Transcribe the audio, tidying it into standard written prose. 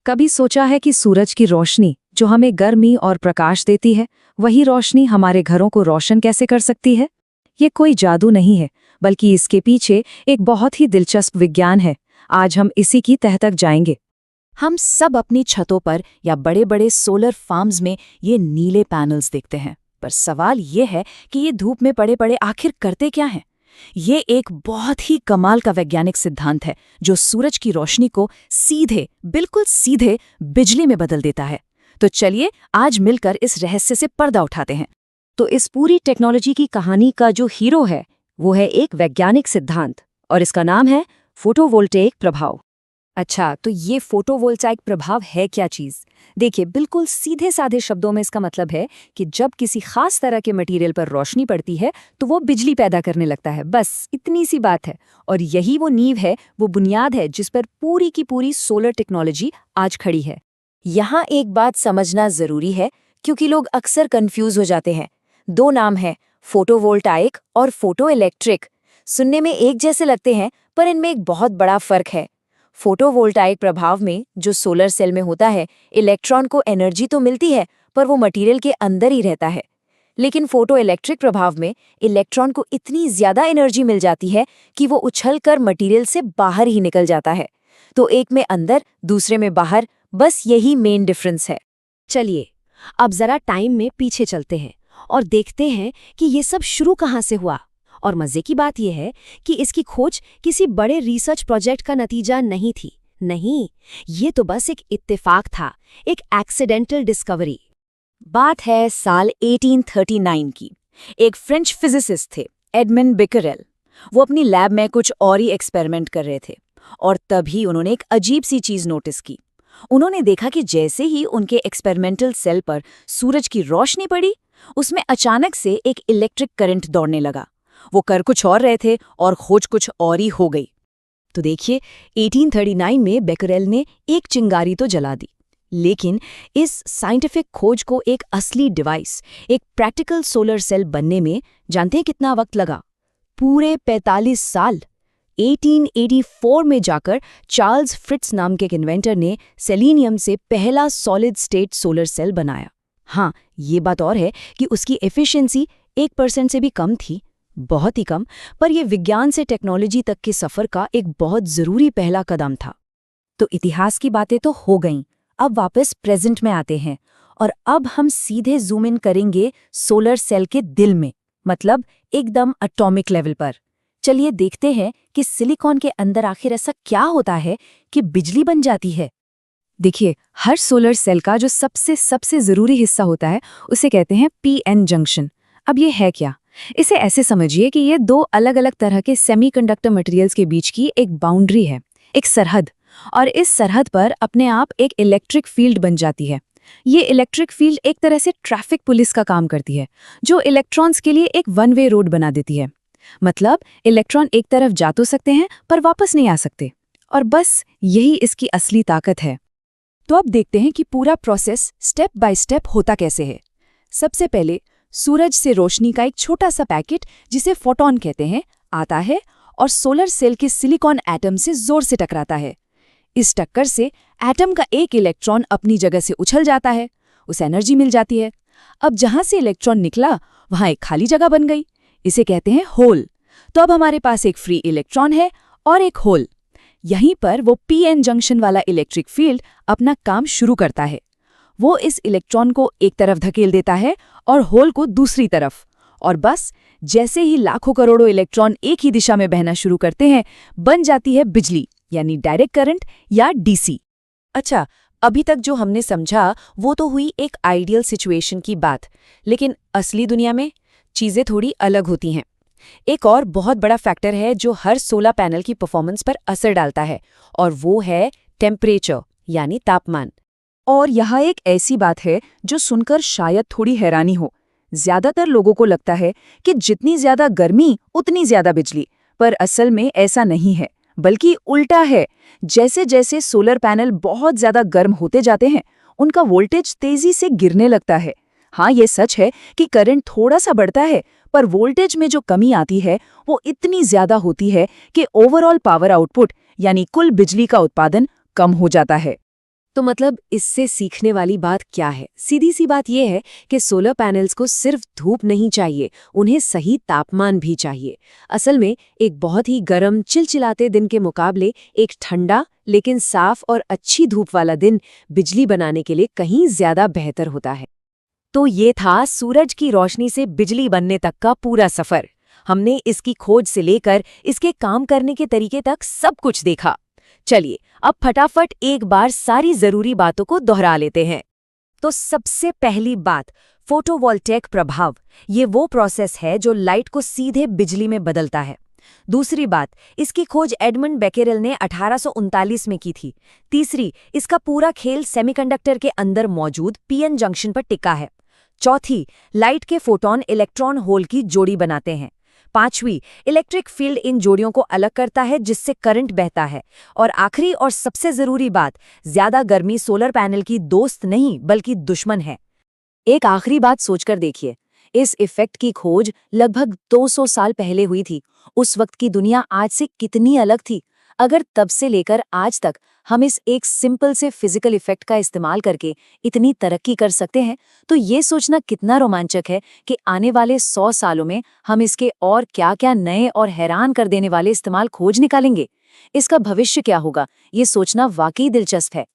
कभी सोचा है कि सूरज की रोशनी जो हमें गर्मी और प्रकाश देती है, वही रोशनी हमारे घरों को रोशन कैसे कर सकती है? ये कोई जादू नहीं है, बल्कि इसके पीछे एक बहुत ही दिलचस्प विज्ञान है। आज हम इसी की तह तक जाएंगे। हम सब अपनी छतों पर या बड़े बड़े सोलर फार्म्स में ये नीले पैनल्स देखते हैं, पर सवाल ये है कि ये धूप में पड़े पड़े आखिर करते क्या हैं? ये एक बहुत ही कमाल का वैज्ञानिक सिद्धांत है जो सूरज की रोशनी को सीधे, बिल्कुल सीधे बिजली में बदल देता है। तो चलिए आज मिलकर इस रहस्य से पर्दा उठाते हैं। तो इस पूरी टेक्नोलॉजी की कहानी का जो हीरो है, वो है एक वैज्ञानिक सिद्धांत, और इसका नाम है फोटोवोल्टेइक प्रभाव। अच्छा, तो ये फोटोवोल्टाइक प्रभाव है क्या चीज़? देखिए, बिल्कुल सीधे साधे शब्दों में इसका मतलब है कि जब किसी खास तरह के मटेरियल पर रोशनी पड़ती है तो वो बिजली पैदा करने लगता है। बस इतनी सी बात है, और यही वो नींव है, वो बुनियाद है जिस पर पूरी की पूरी सोलर टेक्नोलॉजी आज खड़ी है। यहाँ एक बात समझना ज़रूरी है, क्योंकि लोग अक्सर कंफ्यूज हो जाते हैं। दो नाम हैं, फोटोवोल्टाइक और फोटो इलेक्ट्रिक। सुनने में एक जैसे लगते हैं, पर इनमें एक बहुत बड़ा फर्क है। फोटोवोल्टाइक प्रभाव में जो सोलर सेल में होता है, इलेक्ट्रॉन को एनर्जी तो मिलती है, पर वो मटेरियल के अंदर ही रहता है। लेकिन फोटो इलेक्ट्रिक प्रभाव में इलेक्ट्रॉन को इतनी ज्यादा एनर्जी मिल जाती है कि वो उछलकर मटेरियल से बाहर ही निकल जाता है। तो एक में अंदर, दूसरे में बाहर, बस यही मेन डिफरेंस है। चलिए अब जरा टाइम में पीछे चलते हैं और देखते हैं कि ये सब शुरू कहाँ से हुआ। और मजे की बात यह है कि इसकी खोज किसी बड़े रिसर्च प्रोजेक्ट का नतीजा नहीं थी। नहीं, ये तो बस एक इत्तेफाक था, एक एक्सीडेंटल डिस्कवरी। बात है साल 1839 की। एक फ्रेंच फिजिसिस्ट थे, एडमंड बेकरेल। वो अपनी लैब में कुछ और ही एक्सपेरिमेंट कर रहे थे, और तभी उन्होंने एक अजीब सी चीज नोटिस की। उन्होंने देखा कि जैसे ही उनके एक्सपेरिमेंटल सेल पर सूरज की रोशनी पड़ी, उसमें अचानक से एक इलेक्ट्रिक करंट दौड़ने लगा। वो कर कुछ और रहे थे और खोज कुछ और ही हो गई। तो देखिए, 1839 में बेकरेल ने एक चिंगारी तो जला दी, लेकिन इस साइंटिफिक खोज को एक असली डिवाइस, एक प्रैक्टिकल सोलर सेल बनने में जानते हैं कितना वक्त लगा? पूरे 45 साल। 1884 में जाकर चार्ल्स फ्रिट्ज नाम के एक इन्वेंटर ने सेलेनियम से पहला सॉलिड स्टेट सोलर सेल बनाया। हाँ, ये बात और है कि उसकी एफिशिएंसी 1% से भी कम थी, बहुत ही कम, पर यह विज्ञान से टेक्नोलॉजी तक के सफर का एक बहुत जरूरी पहला कदम था। तो इतिहास की बातें तो हो गईं, अब वापस प्रेजेंट में आते हैं, और अब हम सीधे जूम इन करेंगे सोलर सेल के दिल में, मतलब एकदम एटॉमिक लेवल पर। चलिए देखते हैं कि सिलिकॉन के अंदर आखिर ऐसा क्या होता है कि बिजली बन जाती है। देखिए, हर सोलर सेल का जो सबसे जरूरी हिस्सा होता है, उसे कहते हैं पीएन जंक्शन। अब ये है क्या? इसे ऐसे समझिए कि ये दो अलग अलग तरह के सेमीकंडक्टर मटेरियल्स के बीच की एक बाउंड्री है, एक सरहद, और इस सरहद पर अपने आप एक इलेक्ट्रिक फील्ड बन जाती है। ये इलेक्ट्रिक फील्ड एक तरह से ट्रैफिक पुलिस का काम करती है, जो इलेक्ट्रॉन्स के लिए एक वन वे रोड बना देती है। मतलब इलेक्ट्रॉन एक तरफ जा तो सकते हैं, पर वापस नहीं आ सकते, और बस यही इसकी असली ताकत है। तो अब देखते हैं कि पूरा प्रोसेस स्टेप बाय स्टेप होता कैसे है। सबसे पहले सूरज से रोशनी का एक छोटा सा पैकेट, जिसे फोटॉन कहते हैं, आता है और सोलर सेल के सिलिकॉन एटम से जोर से टकराता है। इस टक्कर से एटम का एक इलेक्ट्रॉन अपनी जगह से उछल जाता है, उसे एनर्जी मिल जाती है। अब जहां से इलेक्ट्रॉन निकला, वहां एक खाली जगह बन गई, इसे कहते हैं होल। तो अब हमारे पास एक फ्री इलेक्ट्रॉन है और एक होल। यहीं पर वो पीएन जंक्शन वाला इलेक्ट्रिक फील्ड अपना काम शुरू करता है। वो इस इलेक्ट्रॉन को एक तरफ धकेल देता है और होल को दूसरी तरफ, और बस जैसे ही लाखों करोड़ों इलेक्ट्रॉन एक ही दिशा में बहना शुरू करते हैं, बन जाती है बिजली, यानी डायरेक्ट करंट या डीसी। अच्छा, अभी तक जो हमने समझा वो तो हुई एक आइडियल सिचुएशन की बात, लेकिन असली दुनिया में चीजें थोड़ी अलग होती हैं। एक और बहुत बड़ा फैक्टर है जो हर सोलर पैनल की परफॉर्मेंस पर असर डालता है, और वो है टेम्परेचर, यानी तापमान। और यहाँ एक ऐसी बात है जो सुनकर शायद थोड़ी हैरानी हो। ज्यादातर लोगों को लगता है कि जितनी ज्यादा गर्मी उतनी ज्यादा बिजली, पर असल में ऐसा नहीं है, बल्कि उल्टा है। जैसे जैसे सोलर पैनल बहुत ज्यादा गर्म होते जाते हैं, उनका वोल्टेज तेजी से गिरने लगता है। हाँ, ये सच है कि करंट थोड़ा सा बढ़ता है, पर वोल्टेज में जो कमी आती है वो इतनी ज्यादा होती है कि ओवरऑल पावर आउटपुट, यानी कुल बिजली का उत्पादन, कम हो जाता है। तो मतलब इससे सीखने वाली बात क्या है? सीधी सी बात यह है कि सोलर पैनल्स को सिर्फ धूप नहीं चाहिए, उन्हें सही तापमान भी चाहिए। असल में एक बहुत ही गर्म चिलचिलाते दिन के मुकाबले एक ठंडा लेकिन साफ और अच्छी धूप वाला दिन बिजली बनाने के लिए कहीं ज्यादा बेहतर होता है। तो ये था सूरज की रोशनी से बिजली बनने तक का पूरा सफर। हमने इसकी खोज से लेकर इसके काम करने के तरीके तक सब कुछ देखा। चलिए अब फटाफट एक बार सारी जरूरी बातों को दोहरा लेते हैं। तो सबसे पहली बात, फोटोवोल्टेइक प्रभाव। ये वो प्रोसेस है जो लाइट को सीधे बिजली में बदलता है। दूसरी बात, इसकी खोज एडमंड बेकेरेल ने 1839 में की थी। तीसरी, इसका पूरा खेल सेमीकंडक्टर के अंदर मौजूद पीएन जंक्शन पर टिका है। चौथी, लाइट के फोटॉन इलेक्ट्रॉन होल की जोड़ी बनाते हैं। पांचवी, इलेक्ट्रिक फील्ड इन जोड़ियों को अलग करता है जिससे करंट बहता है। और आखिरी और सबसे जरूरी बात, ज्यादा गर्मी सोलर पैनल की दोस्त नहीं बल्कि दुश्मन है। एक आखिरी बात सोचकर देखिए, इस इफेक्ट की खोज लगभग 200 साल पहले हुई थी। उस वक्त की दुनिया आज से कितनी अलग थी। अगर तब से लेकर आज तक हम इस एक सिंपल से फिजिकल इफेक्ट का इस्तेमाल करके इतनी तरक्की कर सकते हैं, तो ये सोचना कितना रोमांचक है कि आने वाले 100 सालों में हम इसके और क्या-क्या नए और हैरान कर देने वाले इस्तेमाल खोज निकालेंगे। इसका भविष्य क्या होगा, ये सोचना वाकई दिलचस्प है।